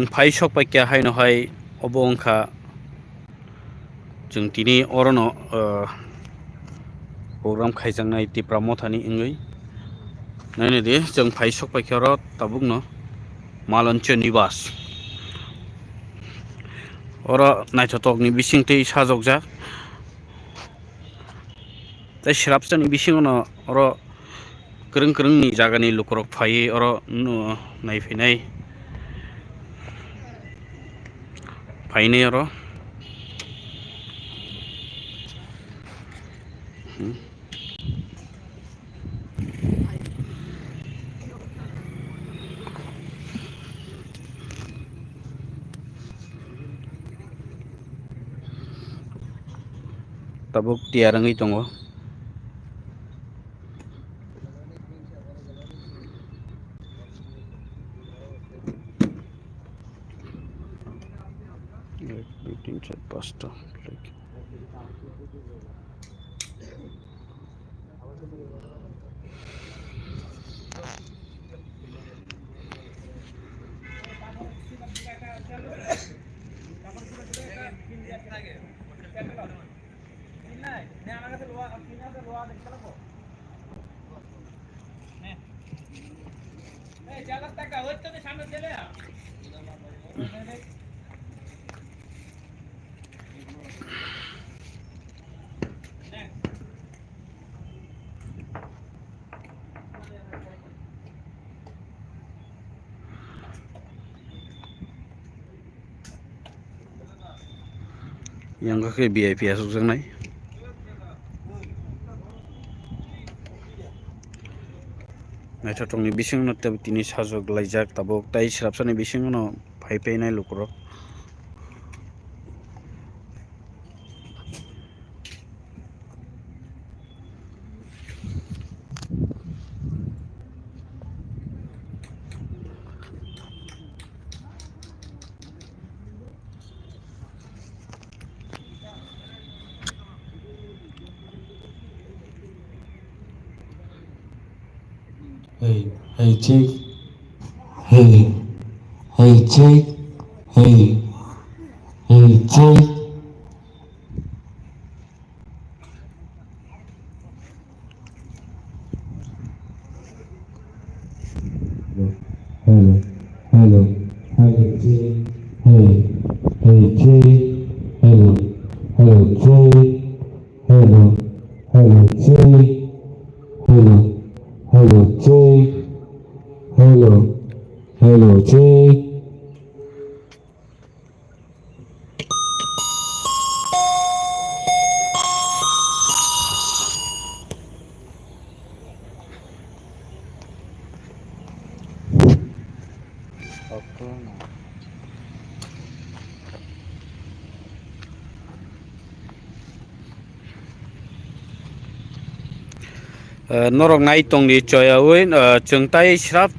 Phi सक पाइकिया हायनो हाय अबो अंखा जों दिनै अरनो program खायजांनाय टिप्रा मथानि इंगै नायनो दे जों फाइ सक पाइकिया र ताबुकनो मालन्च निवास अर नायथटकनि बिसिंथि साजokja तै स्राबसानि बिसिङावनो अर गोरों गोरोंनि जागानि लुखरक फायै अर नायफैनाय फायनै अर tabuk tiarangै दङ yang ke VIP asuk jangnai naitotongni bisingno tini sajok laijak tabuk tai srabsani bisingno phaipainai lukrok Hey, check. Hey, check. Hey, check. Hello, check. Hey, check. Hello, check. Check. Check. Check. norok nai tongni choyawi chung tai shrab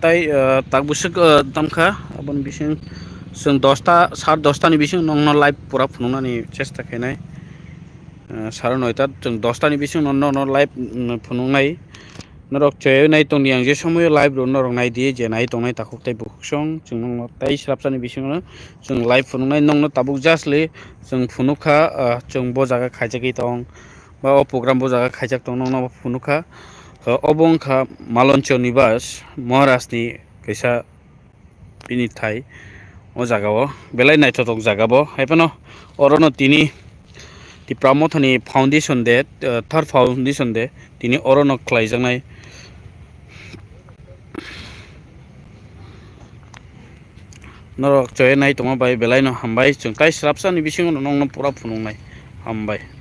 tai takbusuk tamkha abon bising जों 10टा ni bising nongno live pura phunungnani chesta khainai 9:30 जों 10टा ni bising nongno live phunungnai norok choyawi nai tongni ang je somoy live ro norok nai di je nai tongnai takuk tai buksong जों nongno tai shrabsani bisingno जों live phunungnai nongno tabuk justly जों phunukha जों bo jaga khaijagui tong ba o program bo jaga khaijak tong nongno phunukha obongkha maloncho nivas maharashni kaisa bini thai o jagao belai naithotok jagao haipano orono tini ti pramothani foundation de third foundation de tini orono khlaijaknai norok choy nai tongo bai belai no hambai chung tai srapsani bisingo nongno pura phunungnai hambai।